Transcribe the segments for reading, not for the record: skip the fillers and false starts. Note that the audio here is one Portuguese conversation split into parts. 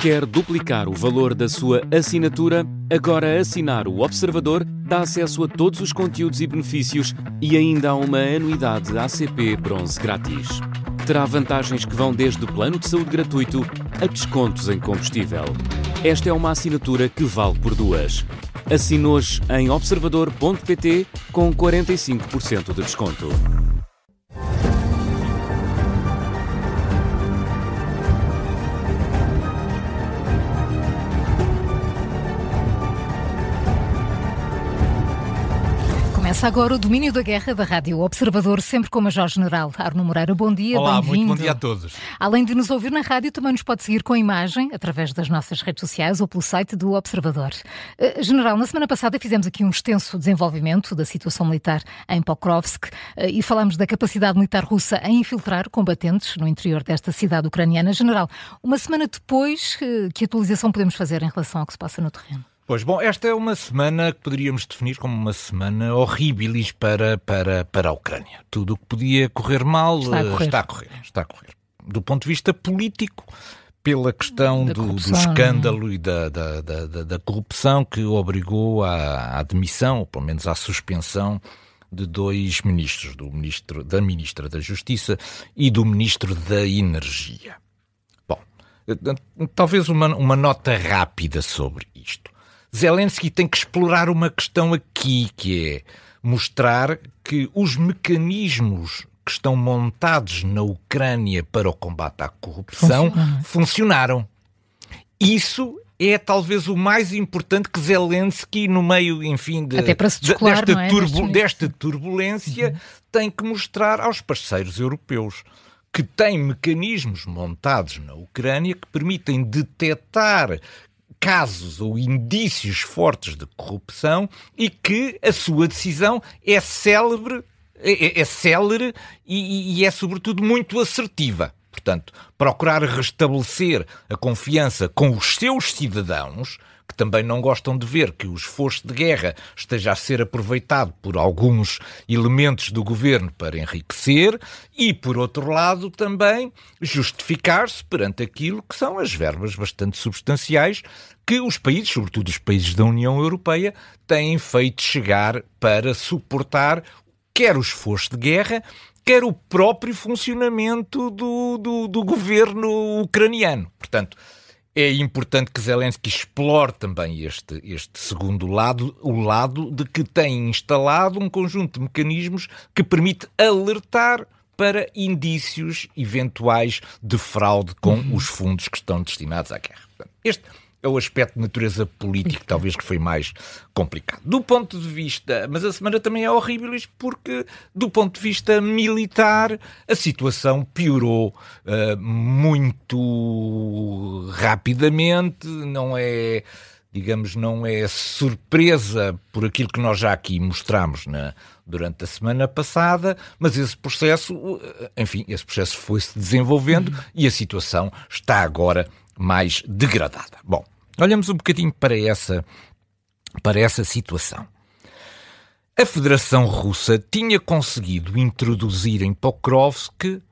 Quer duplicar o valor da sua assinatura? Agora assinar o Observador dá acesso a todos os conteúdos e benefícios e ainda há uma anuidade ACP Bronze grátis. Terá vantagens que vão desde plano de saúde gratuito a descontos em combustível. Esta é uma assinatura que vale por duas. Assine hoje em observador.pt com 45% de desconto. Começa agora o Domínio da Guerra da Rádio Observador, sempre com o Major-General Arno Moreira. Bom dia, olá, bem-vindo. Muito bom dia a todos. Além de nos ouvir na rádio, também nos pode seguir com a imagem, através das nossas redes sociais ou pelo site do Observador. General, na semana passada fizemos aqui um extenso desenvolvimento da situação militar em Pokrovsk e falámos da capacidade militar russa em infiltrar combatentes no interior desta cidade ucraniana. General, uma semana depois, que atualização podemos fazer em relação ao que se passa no terreno? Pois, bom, esta é uma semana que poderíamos definir como uma semana horríbilis para a Ucrânia. Tudo o que podia correr mal está a correr. Do ponto de vista político, pela questão do escândalo e da corrupção que obrigou à demissão, ou pelo menos à suspensão, de dois ministros, da Ministra da Justiça e do Ministro da Energia. Bom, talvez uma nota rápida sobre isto. Zelensky tem que explorar uma questão aqui, que é mostrar que os mecanismos que estão montados na Ucrânia para o combate à corrupção funcionaram. Isso é talvez o mais importante que Zelensky, no meio, enfim, desta turbulência, tem que mostrar aos parceiros europeus, que têm mecanismos montados na Ucrânia que permitem detectar casos ou indícios fortes de corrupção e que a sua decisão é célere e é, sobretudo, muito assertiva. Portanto, procurar restabelecer a confiança com os seus cidadãos, que também não gostam de ver que o esforço de guerra esteja a ser aproveitado por alguns elementos do governo para enriquecer e, por outro lado, também justificar-se perante aquilo que são as verbas bastante substanciais que os países, sobretudo os países da União Europeia, têm feito chegar para suportar quer o esforço de guerra, quer o próprio funcionamento do governo ucraniano. Portanto, é importante que Zelensky explore também este segundo lado, o lado de que tem instalado um conjunto de mecanismos que permite alertar para indícios eventuais de fraude com os fundos que estão destinados à guerra. Portanto, este é o aspecto de natureza política, talvez que foi mais complicado. Do ponto de vista... Mas a semana também é horrível porque, do ponto de vista militar, a situação piorou muito rapidamente. Não é surpresa por aquilo que nós já aqui mostramos durante a semana passada, mas esse processo foi-se desenvolvendo e a situação está agora mais degradada. Bom, olhamos um bocadinho para essa situação. A Federação Russa tinha conseguido introduzir em Pokrovsk,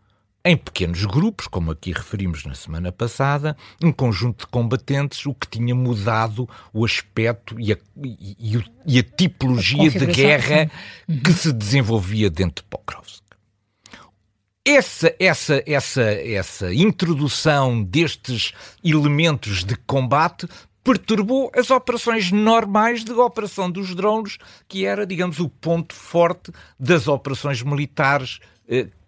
em pequenos grupos, como aqui referimos na semana passada, um conjunto de combatentes, o que tinha mudado o aspecto e a tipologia de guerra que se desenvolvia dentro de Pokrovsk. Essa introdução destes elementos de combate perturbou as operações normais de operação dos drones, que era, digamos, o ponto forte das operações militares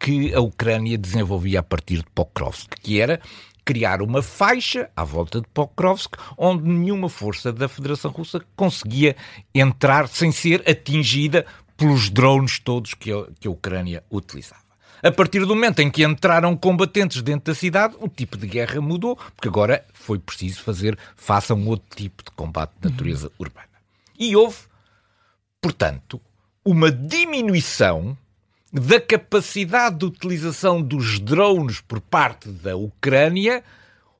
que a Ucrânia desenvolvia a partir de Pokrovsk, que era criar uma faixa à volta de Pokrovsk onde nenhuma força da Federação Russa conseguia entrar sem ser atingida pelos drones todos que a Ucrânia utilizava. A partir do momento em que entraram combatentes dentro da cidade, o tipo de guerra mudou, porque agora foi preciso fazer face a um outro tipo de combate de natureza urbana. E houve, portanto, uma diminuição da capacidade de utilização dos drones por parte da Ucrânia,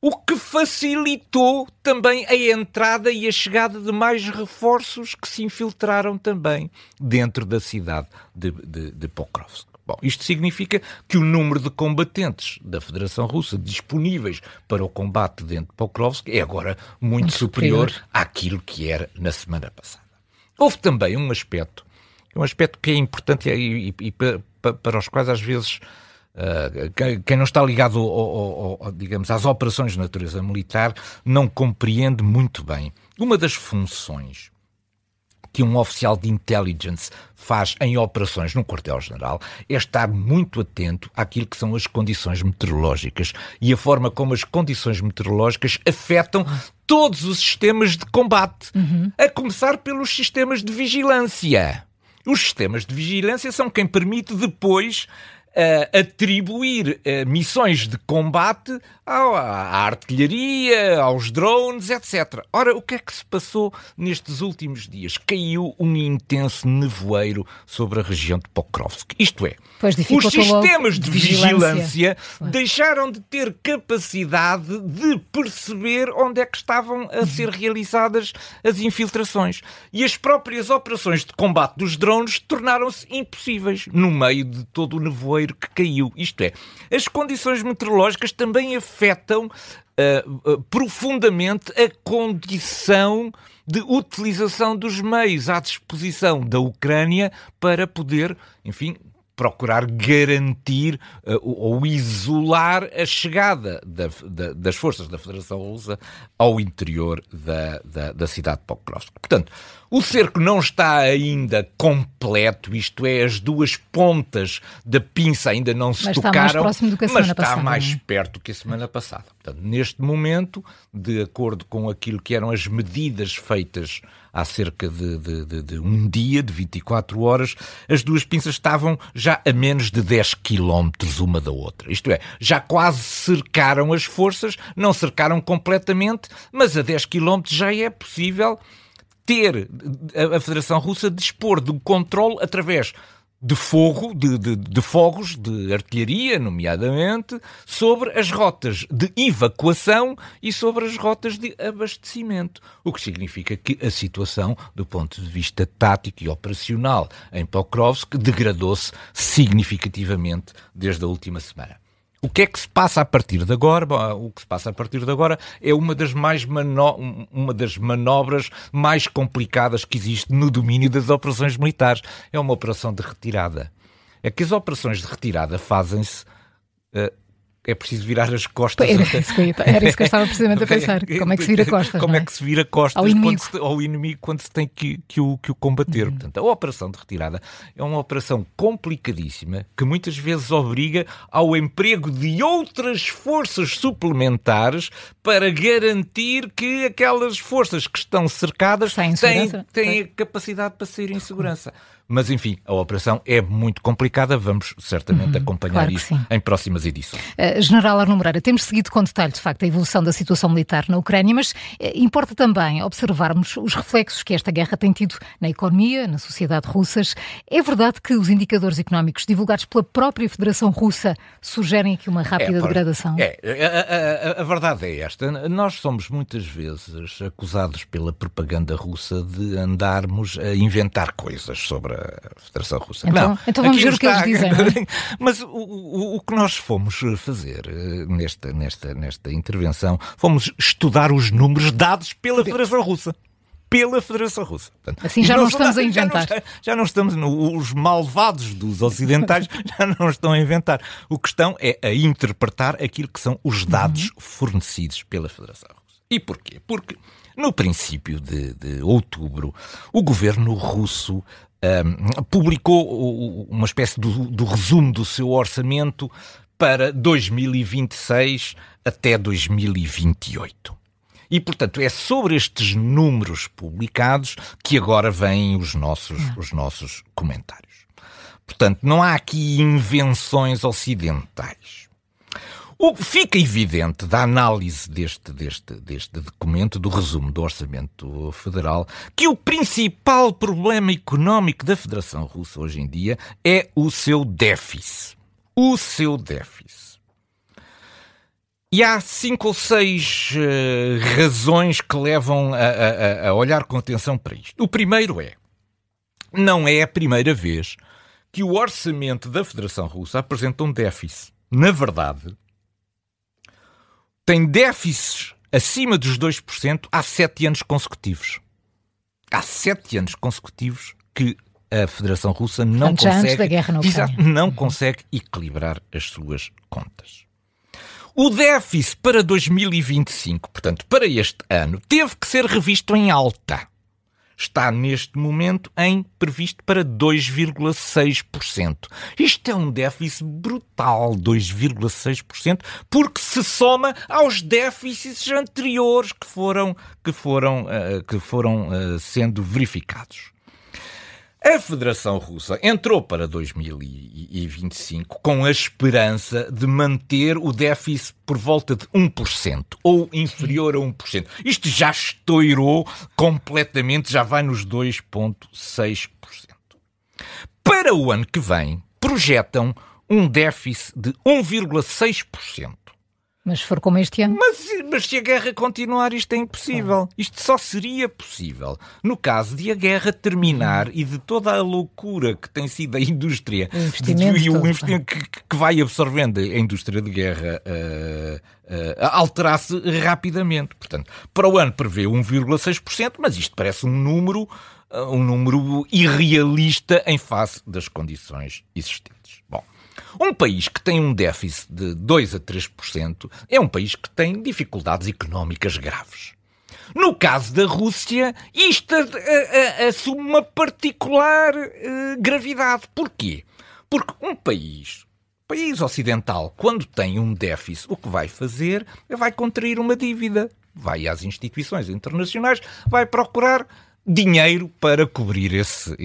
o que facilitou também a entrada e a chegada de mais reforços que se infiltraram também dentro da cidade de Pokrovsk. Bom, isto significa que o número de combatentes da Federação Russa disponíveis para o combate dentro de Pokrovsk é agora muito superior àquilo que era na semana passada. Houve também um aspecto que é importante e para os quais às vezes quem não está ligado digamos, às operações de natureza militar não compreende muito bem. Uma das funções que um oficial de intelligence faz em operações no quartel-general é estar muito atento àquilo que são as condições meteorológicas e a forma como as condições meteorológicas afetam todos os sistemas de combate, a começar pelos sistemas de vigilância. Os sistemas de vigilância são quem permite depois atribuir missões de combate à artilharia, aos drones, etc. Ora, o que é que se passou nestes últimos dias? Caiu um intenso nevoeiro sobre a região de Pokrovsk. Isto é, os sistemas de vigilância deixaram de ter capacidade de perceber onde é que estavam a ser realizadas as infiltrações. E as próprias operações de combate dos drones tornaram-se impossíveis no meio de todo o nevoeiro que caiu. Isto é, as condições meteorológicas também afetam profundamente a condição de utilização dos meios à disposição da Ucrânia para poder, enfim, procurar garantir ou isolar a chegada das forças da Federação Russa ao interior da cidade de Pokrovsk. Portanto, o cerco não está ainda completo, isto é, as duas pontas da pinça ainda não se tocaram, mais próximo do que a semana mas está passada, mais perto que a semana passada. Portanto, neste momento, de acordo com aquilo que eram as medidas feitas há cerca de um dia, de 24 horas, as duas pinças estavam já a menos de 10 quilómetros uma da outra. Isto é, já quase cercaram as forças, não cercaram completamente, mas a 10 quilómetros já é possível ter a Federação Russa dispor do controle através de fogo, de fogos, de artilharia, nomeadamente, sobre as rotas de evacuação e sobre as rotas de abastecimento. O que significa que a situação, do ponto de vista tático e operacional em Pokrovsk, degradou-se significativamente desde a última semana. O que é que se passa a partir de agora? Bom, o que se passa a partir de agora é uma das manobras mais complicadas que existe no domínio das operações militares. É uma operação de retirada. É que as operações de retirada fazem-se... É preciso virar as costas. Era isso que eu estava precisamente a pensar. Como é que se vira costas? Como é que se vira costas ao inimigo quando se tem que o combater? Portanto, a operação de retirada é uma operação complicadíssima que muitas vezes obriga ao emprego de outras forças suplementares para garantir que aquelas forças que estão cercadas têm a capacidade para sair em segurança. Mas, enfim, a operação é muito complicada. Vamos certamente acompanhar isso em próximas edições. General Arno Moreira, temos seguido com detalhe, de facto, a evolução da situação militar na Ucrânia, mas importa também observarmos os reflexos que esta guerra tem tido na economia, na sociedade russas. É verdade que os indicadores económicos divulgados pela própria Federação Russa sugerem aqui uma rápida degradação? A verdade é esta. Nós somos muitas vezes acusados pela propaganda russa de andarmos a inventar coisas sobre a Federação Russa. Então vamos ver o que eles dizem. Mas o que nós fomos fazer nesta intervenção, fomos estudar os números dados pela Federação Russa. Pela Federação Russa. Portanto, assim já não estamos a inventar. Já não estamos, os malvados dos ocidentais já não estão a inventar. O que estão é a interpretar aquilo que são os dados fornecidos pela Federação Russa. E porquê? Porque no princípio de outubro, o governo russo publicou uma espécie do resumo do seu orçamento para 2026 até 2028. E, portanto, é sobre estes números publicados que agora vêm os nossos comentários. Portanto, não há aqui invenções ocidentais. O que fica evidente da análise deste documento, do resumo do Orçamento Federal, que o principal problema económico da Federação Russa hoje em dia é o seu déficit. O seu déficit. E há 5 ou 6 razões que levam a olhar com atenção para isto. O primeiro não é a primeira vez que o orçamento da Federação Russa apresenta um déficit. Na verdade, tem déficits acima dos 2% há 7 anos consecutivos. Há 7 anos consecutivos que a Federação Russa não consegue equilibrar as suas contas. O déficit para 2025, portanto, para este ano, teve que ser revisto em alta. Está neste momento previsto para 2,6%. Isto é um déficit brutal, 2,6%, porque se soma aos déficits anteriores que foram sendo verificados. A Federação Russa entrou para 2025 com a esperança de manter o déficit por volta de 1% ou inferior a 1%. Isto já estourou completamente, já vai nos 2,6%. Para o ano que vem, projetam um déficit de 1,6%. Mas se for como este ano... Mas se a guerra continuar, isto é impossível. Isto só seria possível no caso de a guerra terminar e de toda a loucura que tem sido a indústria e o investimento que vai absorvendo a indústria de guerra alterar-se rapidamente. Portanto, para o ano prevê 1,6%, mas isto parece um número irrealista em face das condições existentes. Bom, um país que tem um déficit de 2 a 3% é um país que tem dificuldades económicas graves. No caso da Rússia, isto assume uma particular gravidade. Porquê? Porque um país ocidental, quando tem um déficit, o que vai fazer é vai contrair uma dívida. Vai às instituições internacionais, vai procurar dinheiro para cobrir esse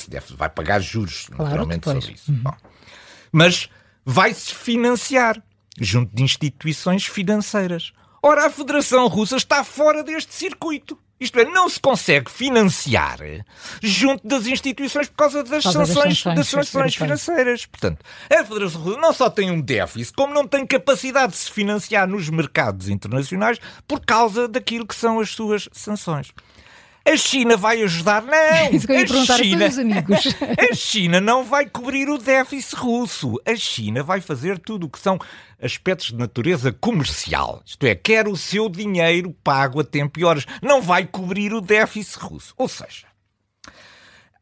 déficit. Vai pagar juros, naturalmente, sobre isso. Bom, mas vai-se financiar junto de instituições financeiras. Ora, a Federação Russa está fora deste circuito. Isto é, não se consegue financiar junto das instituições por causa das sanções financeiras. Portanto, a Federação Russa não só tem um déficit, como não tem capacidade de se financiar nos mercados internacionais por causa daquilo que são as suas sanções. A China vai ajudar? Não! Isso que eu ia perguntar a todos os amigos. A China não vai cobrir o déficit russo. A China vai fazer tudo o que são aspectos de natureza comercial. Isto é, quer o seu dinheiro pago a tempo e horas. Não vai cobrir o déficit russo. Ou seja,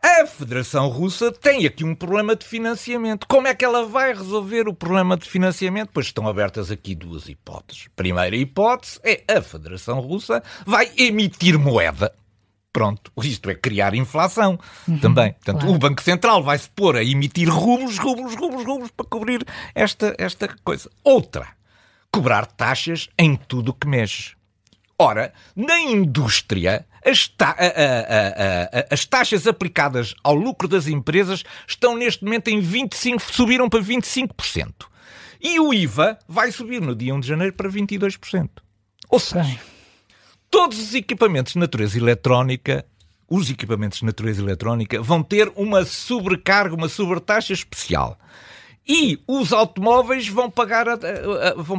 a Federação Russa tem aqui um problema de financiamento. Como é que ela vai resolver o problema de financiamento? Pois estão abertas aqui duas hipóteses. Primeira hipótese é a Federação Russa vai emitir moeda. Pronto, isto é criar inflação também. Portanto, claro. O Banco Central vai-se pôr a emitir rublos para cobrir esta coisa. Outra, cobrar taxas em tudo o que mexe. Ora, na indústria, as taxas aplicadas ao lucro das empresas estão neste momento subiram para 25%. E o IVA vai subir no dia 1 de janeiro para 22%. Ou seja, todos os equipamentos de natureza eletrónica, vão ter uma sobrecarga, uma sobretaxa especial. E os automóveis vão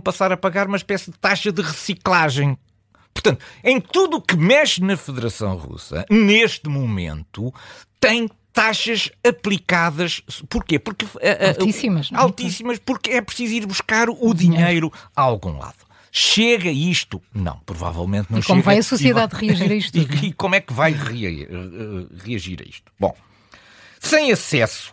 passar a pagar uma espécie de taxa de reciclagem. Portanto, em tudo o que mexe na Federação Russa, neste momento, tem taxas aplicadas. Porquê? Porque, altíssimas, porque é preciso ir buscar o dinheiro a algum lado. Chega isto? Não, provavelmente não chega. E como vai a sociedade reagir a isto? E como é que vai reagir a isto? Bom, sem acesso,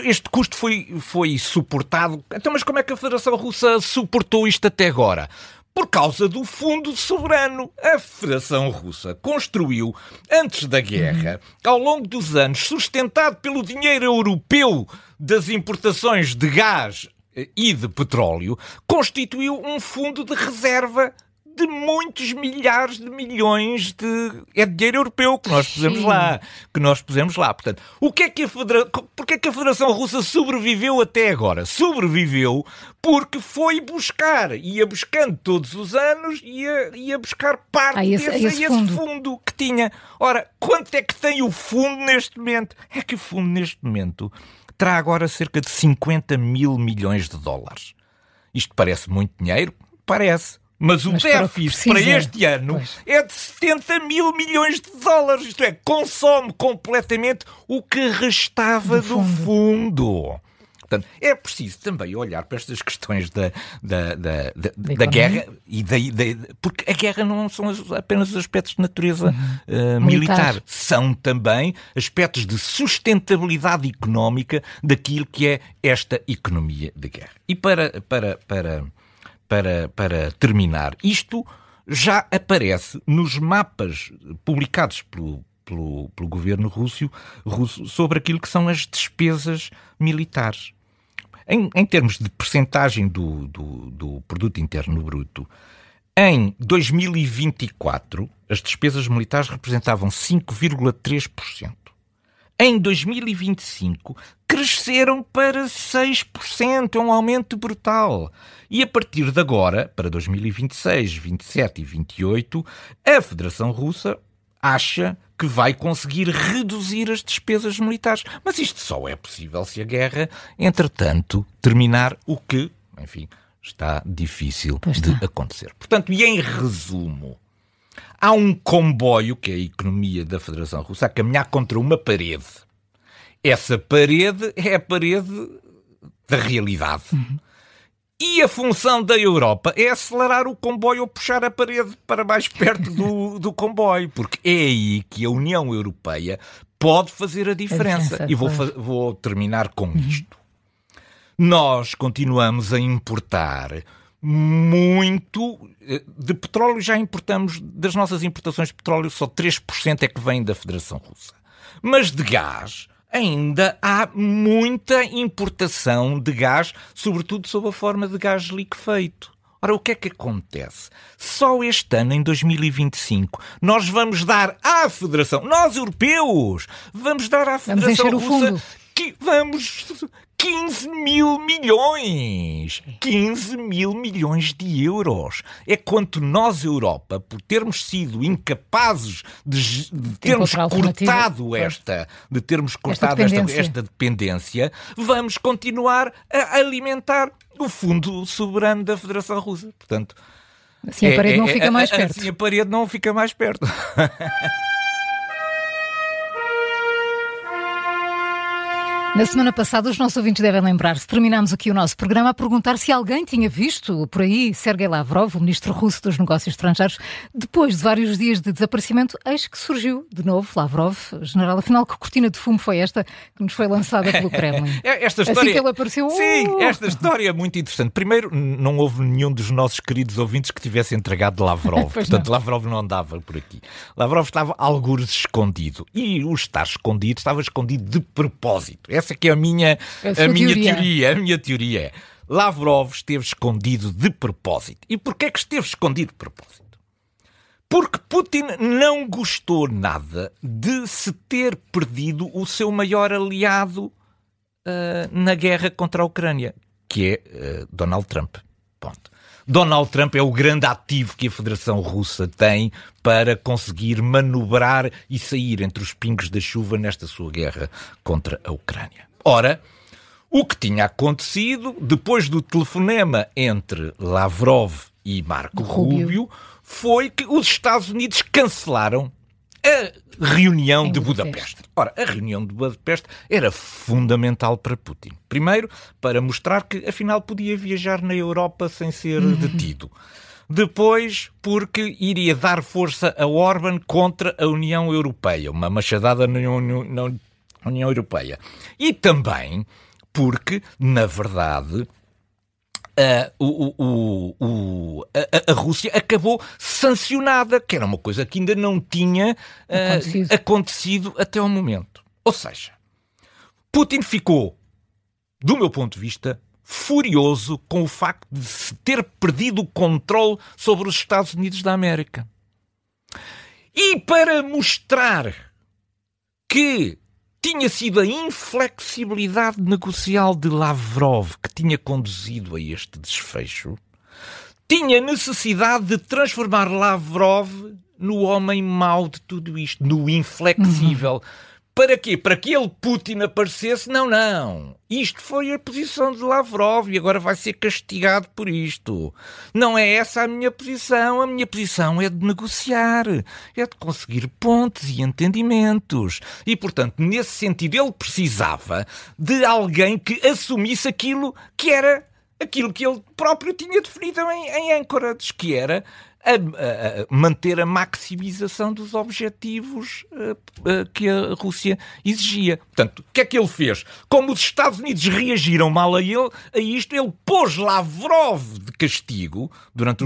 este custo foi suportado. Então, mas como é que a Federação Russa suportou isto até agora? Por causa do Fundo Soberano. A Federação Russa construiu, antes da guerra, ao longo dos anos, sustentado pelo dinheiro europeu das importações de gás e de petróleo, constituiu um fundo de reserva de muitos milhares de milhões de dinheiro europeu que nós pusemos lá. Portanto, porque é que a Federação Russa sobreviveu até agora? Sobreviveu porque ia buscando todos os anos, ia buscar parte desse fundo que tinha. Ora, quanto é que tem o fundo neste momento? É que o fundo neste momento terá agora cerca de 50 mil milhões de dólares. Isto parece muito dinheiro? Parece. Mas o déficit para este ano é de 70 mil milhões de dólares. Isto é, consome completamente o que restava do fundo. Portanto, é preciso também olhar para estas questões da guerra, porque a guerra não são apenas os aspectos de natureza militar, são também aspectos de sustentabilidade económica daquilo que é esta economia de guerra. E para terminar, isto já aparece nos mapas publicados pelo governo russo sobre aquilo que são as despesas militares. Em termos de percentagem do produto interno bruto, em 2024, as despesas militares representavam 5,3%. Em 2025, cresceram para 6%, é um aumento brutal. E a partir de agora, para 2026, 27 e 28, a Federação Russa acha que vai conseguir reduzir as despesas militares. Mas isto só é possível se a guerra, entretanto, terminar, o que, enfim, está difícil de acontecer. Portanto, e em resumo, há um comboio, que é a economia da Federação Russa, a caminhar contra uma parede. Essa parede é a parede da realidade. E a função da Europa é acelerar o comboio ou puxar a parede para mais perto do comboio, porque é aí que a União Europeia pode fazer a diferença. E vou terminar com isto. Nós continuamos a importar muito de petróleo, já importamos, das nossas importações de petróleo, só 3% é que vem da Federação Russa. Mas de gás, ainda há muita importação de gás, sobretudo sob a forma de gás liquefeito. Ora, o que é que acontece? Só este ano, em 2025, nós vamos dar à Federação, nós europeus, vamos dar à Federação Russa 15 mil milhões! 15 mil milhões de euros. É quanto nós, Europa, por termos sido incapazes de termos cortado esta dependência, vamos continuar a alimentar o Fundo Soberano da Federação Russa. Portanto, assim a parede não fica mais perto. Assim a parede não fica mais perto. Na semana passada, os nossos ouvintes devem lembrar-se, terminámos aqui o nosso programa a perguntar se alguém tinha visto por aí Sergei Lavrov, o ministro russo dos Negócios Estrangeiros, depois de vários dias de desaparecimento, eis que surgiu de novo Lavrov. General, afinal, que cortina de fumo foi esta que nos foi lançada pelo Kremlin? Esta história, assim que ele apareceu... Sim, esta história é muito interessante. Primeiro, não houve nenhum dos nossos queridos ouvintes que tivesse entregado Lavrov. Portanto, não. Lavrov não andava por aqui. Lavrov estava algures escondido. E o estar escondido, estava escondido de propósito. Essa que é a minha teoria é: Lavrov esteve escondido de propósito. E porquê é que esteve escondido de propósito? Porque Putin não gostou nada de se ter perdido o seu maior aliado na guerra contra a Ucrânia, que é Donald Trump. Ponto. Donald Trump é o grande ativo que a Federação Russa tem para conseguir manobrar e sair entre os pingos da chuva nesta sua guerra contra a Ucrânia. Ora, o que tinha acontecido depois do telefonema entre Lavrov e Marco Rubio foi que os Estados Unidos cancelaram a reunião de Budapeste. Ora, a reunião de Budapeste era fundamental para Putin. Primeiro, para mostrar que, afinal, podia viajar na Europa sem ser detido. Depois, porque iria dar força a Orbán contra a União Europeia. Uma machadada na União Europeia. E também porque, na verdade, a Rússia acabou sancionada, que era uma coisa que ainda não tinha acontecido até ao momento. Ou seja, Putin ficou, do meu ponto de vista, furioso com o facto de se ter perdido o controle sobre os Estados Unidos da América. E para mostrar que tinha sido a inflexibilidade negocial de Lavrov que tinha conduzido a este desfecho, tinha necessidade de transformar Lavrov no homem mau de tudo isto, no inflexível, Para quê? Para que ele, Putin, aparecesse? Não. Isto foi a posição de Lavrov e agora vai ser castigado por isto. Não é essa a minha posição. A minha posição é de negociar, é de conseguir pontes e entendimentos. E, portanto, nesse sentido, ele precisava de alguém que assumisse aquilo que era aquilo que ele próprio tinha definido em Anchorage, que era manter a maximização dos objetivos que a Rússia exigia. Portanto, o que é que ele fez? Como os Estados Unidos reagiram mal a isto, ele pôs Lavrov de castigo durante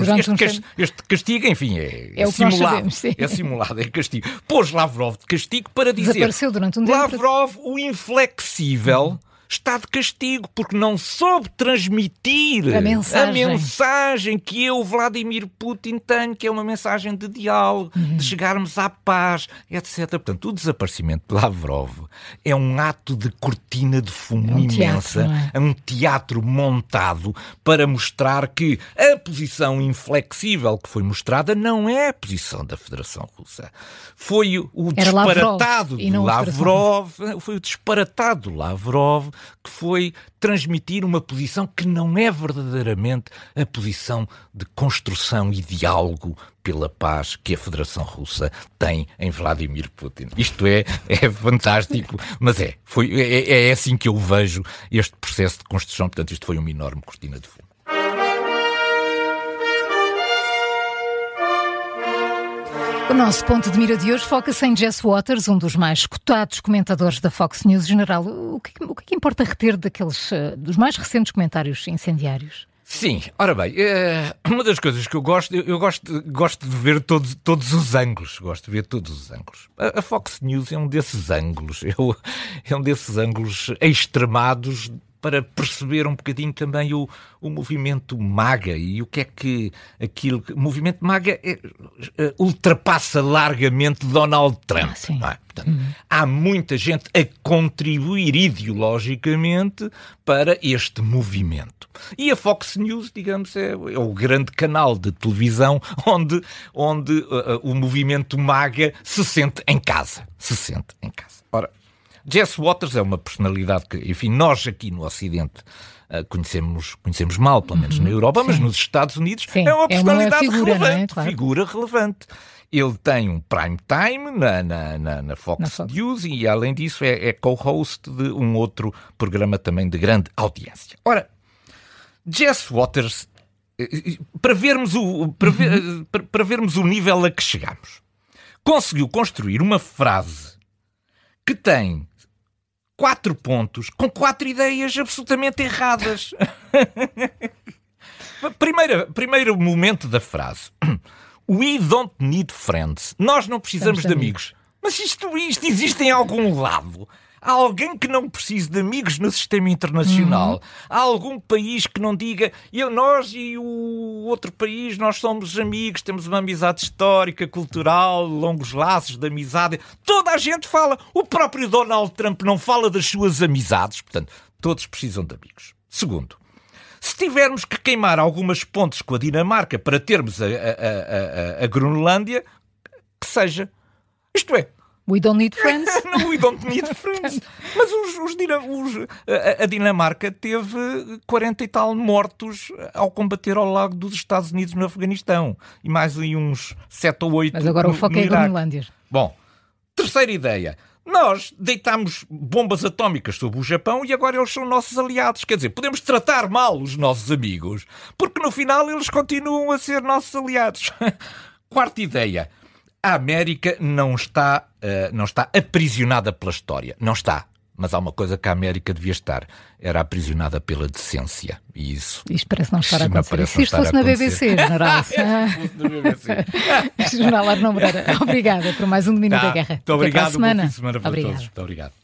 este castigo, enfim, é simulado. É simulado, é castigo. Pôs Lavrov de castigo para dizer: desapareceu durante um tempo. Lavrov, o inflexível, está de castigo porque não soube transmitir a mensagem que eu, Vladimir Putin, tenho, que é uma mensagem de diálogo, de chegarmos à paz, etc. Portanto, o desaparecimento de Lavrov é um ato de cortina de fumo imensa, é um teatro montado para mostrar que a posição inflexível que foi mostrada não é a posição da Federação Russa. Foi o disparatado de Lavrov, foi o disparatado de Lavrov que foi transmitir uma posição que não é verdadeiramente a posição de construção e diálogo pela paz que a Federação Russa tem em Vladimir Putin. Isto é fantástico, mas é assim que eu vejo este processo de construção. Portanto, isto foi uma enorme cortina de fumo. O nosso ponto de mira de hoje foca-se em Jesse Waters, um dos mais cotados comentadores da Fox News. General, o que importa reter dos mais recentes comentários incendiários? Sim, ora bem, uma das coisas que eu gosto de ver todos os ângulos. Gosto de ver todos os ângulos. A Fox News é um desses ângulos. É um desses ângulos extremados para perceber um bocadinho também o movimento MAGA e o que é que o movimento MAGA ultrapassa largamente Donald Trump. Não é? Portanto, há muita gente a contribuir ideologicamente para este movimento. E a Fox News, digamos, é o grande canal de televisão onde o movimento MAGA se sente em casa. Ora, Jesse Waters é uma personalidade que, enfim, nós aqui no Ocidente conhecemos mal, pelo menos na Europa, mas nos Estados Unidos é uma personalidade relevante, figura relevante. Ele tem um prime time na Fox News e, além disso, é co-host de um outro programa também de grande audiência. Ora, Jesse Waters, para vermos o nível a que chegamos, conseguiu construir uma frase que tem 4 pontos com 4 ideias absolutamente erradas. Primeiro momento da frase. We don't need friends. Nós não precisamos de amigos. Mas isto existe em algum lado. Há alguém que não precise de amigos no sistema internacional? Há algum país que não diga nós e o outro país, nós somos amigos, temos uma amizade histórica, cultural, longos laços de amizade. Toda a gente fala. O próprio Donald Trump não fala das suas amizades. Portanto, todos precisam de amigos. Segundo, se tivermos que queimar algumas pontes com a Dinamarca para termos a Groenlândia, que seja. Isto é, we don't need friends. Não, we don't need friends. Mas a Dinamarca teve 40 e tal mortos ao combater ao lado dos Estados Unidos no Afeganistão. E mais aí uns 7 ou 8 Mas agora o foco é a Groenlândia. Bom, terceira ideia. Nós deitámos bombas atómicas sobre o Japão e agora eles são nossos aliados. Quer dizer, podemos tratar mal os nossos amigos, porque no final eles continuam a ser nossos aliados. Quarta ideia. A América não está aprisionada pela história. Não está. Mas há uma coisa que a América devia estar. Era aprisionada pela decência. E isso... Isto parece não estar a acontecer. Se isto fosse na BBC, General. Se fosse na BBC. General Arnão Moreira, obrigada por mais um Minuto da Guerra. Muito obrigado. Até para a semana. Bom fim de semana para todos. Obrigada. Muito obrigado.